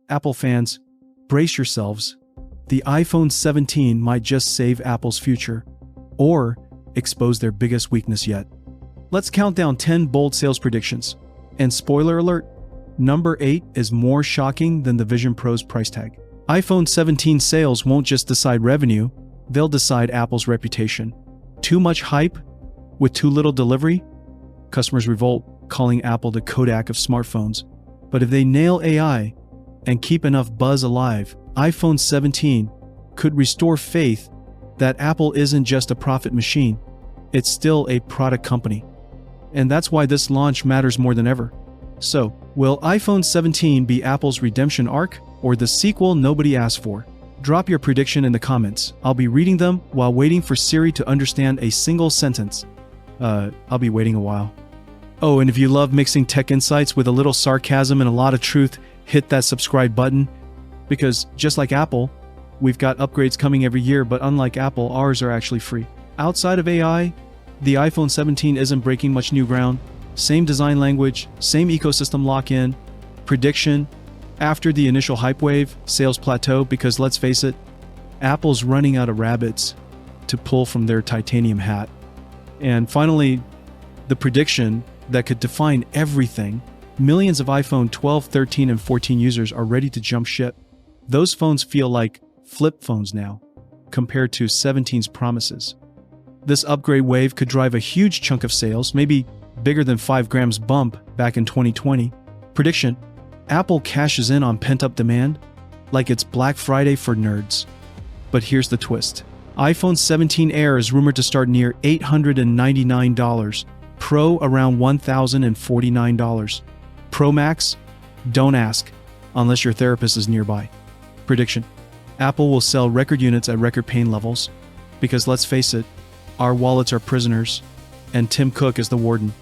Apple fans, brace yourselves. The iPhone 17 might just save Apple's future, or expose their biggest weakness yet. Let's count down 10 bold sales predictions. And spoiler alert, number 8 is more shocking than the Vision Pro's price tag. iPhone 17 sales won't just decide revenue, they'll decide Apple's reputation. Too much hype with too little delivery? Customers revolt, calling Apple the Kodak of smartphones. But if they nail AI and keep enough buzz alive, iPhone 17 could restore faith that Apple isn't just a profit machine, it's still a product company. And that's why this launch matters more than ever. So, will iPhone 17 be Apple's redemption arc, or the sequel nobody asked for? Drop your prediction in the comments. I'll be reading them while waiting for Siri to understand a single sentence. I'll be waiting a while. Oh, and if you love mixing tech insights with a little sarcasm and a lot of truth, hit that subscribe button. Because just like Apple, we've got upgrades coming every year, but unlike Apple, ours are actually free. Outside of AI, the iPhone 17 isn't breaking much new ground. Same design language, same ecosystem lock-in, prediction. After the initial hype wave, sales plateau, because let's face it, Apple's running out of rabbits to pull from their titanium hat. And finally, the prediction that could define everything. Millions of iPhone 12, 13, and 14 users are ready to jump ship. Those phones feel like flip phones now, compared to 17's promises. This upgrade wave could drive a huge chunk of sales, maybe bigger than 5 grams bump back in 2020. Prediction: Apple cashes in on pent-up demand like it's Black Friday for nerds. But here's the twist. iPhone 17 Air is rumored to start near $899, Pro around $1,049. Pro Max? Don't ask, unless your therapist is nearby. Prediction: Apple will sell record units at record pain levels, because let's face it, our wallets are prisoners, and Tim Cook is the warden.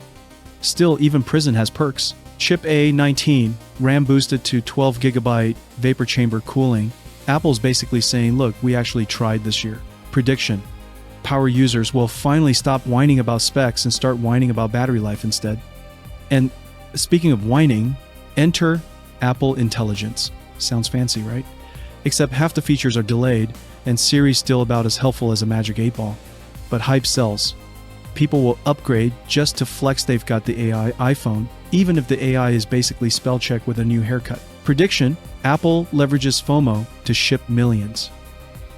Still, even prison has perks. Chip A19, RAM boosted to 12GB vapor chamber cooling. Apple's basically saying, look, we actually tried this year. Prediction: power users will finally stop whining about specs and start whining about battery life instead. And speaking of whining, enter Apple Intelligence. Sounds fancy, right? Except half the features are delayed, and Siri's still about as helpful as a magic 8-ball. But hype sells. People will upgrade just to flex they've got the AI iPhone, even if the AI is basically spell check with a new haircut. Prediction: Apple leverages FOMO to ship millions.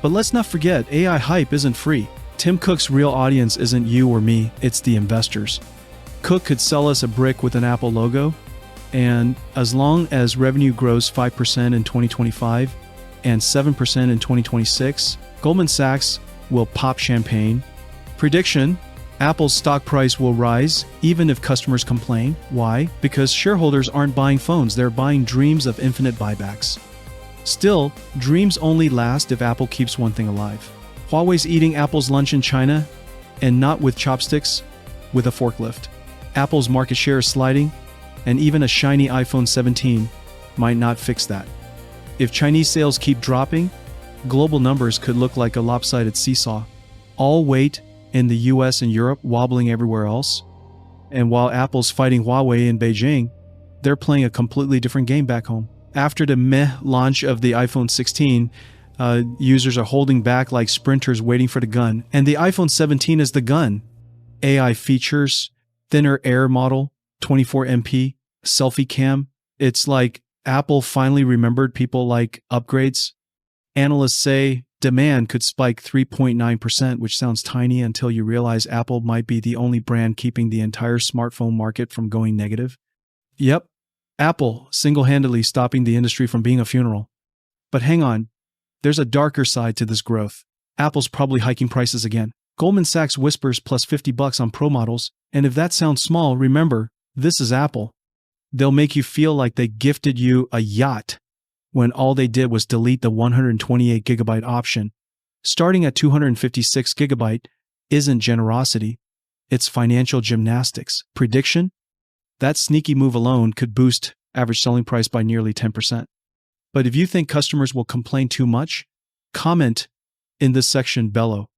But let's not forget, AI hype isn't free. Tim Cook's real audience isn't you or me, it's the investors. Cook could sell us a brick with an Apple logo, and as long as revenue grows 5% in 2025 and 7% in 2026, Goldman Sachs will pop champagne. Prediction: Apple's stock price will rise even if customers complain. Why? Because shareholders aren't buying phones, they're buying dreams of infinite buybacks. Still, dreams only last if Apple keeps one thing alive. Huawei's eating Apple's lunch in China, and not with chopsticks, with a forklift. Apple's market share is sliding, and even a shiny iPhone 17 might not fix that. If Chinese sales keep dropping, global numbers could look like a lopsided seesaw. All weight in the US and Europe, wobbling everywhere else. And while Apple's fighting Huawei in Beijing, they're playing a completely different game back home. After the meh launch of the iPhone 16, users are holding back like sprinters waiting for the gun. And the iPhone 17 is the gun. AI features, thinner Air model, 24MP, selfie cam. It's like Apple finally remembered people like upgrades. Analysts say demand could spike 3.9%, which sounds tiny until you realize Apple might be the only brand keeping the entire smartphone market from going negative. Yep, Apple single-handedly stopping the industry from being a funeral. But hang on, there's a darker side to this growth. Apple's probably hiking prices again. Goldman Sachs whispers plus $50 on Pro models, and if that sounds small, remember, this is Apple. They'll make you feel like they gifted you a yacht when all they did was delete the 128GB option. Starting at 256GB isn't generosity, it's financial gymnastics. Prediction: that sneaky move alone could boost average selling price by nearly 10%. But if you think customers will complain too much, comment in this section below.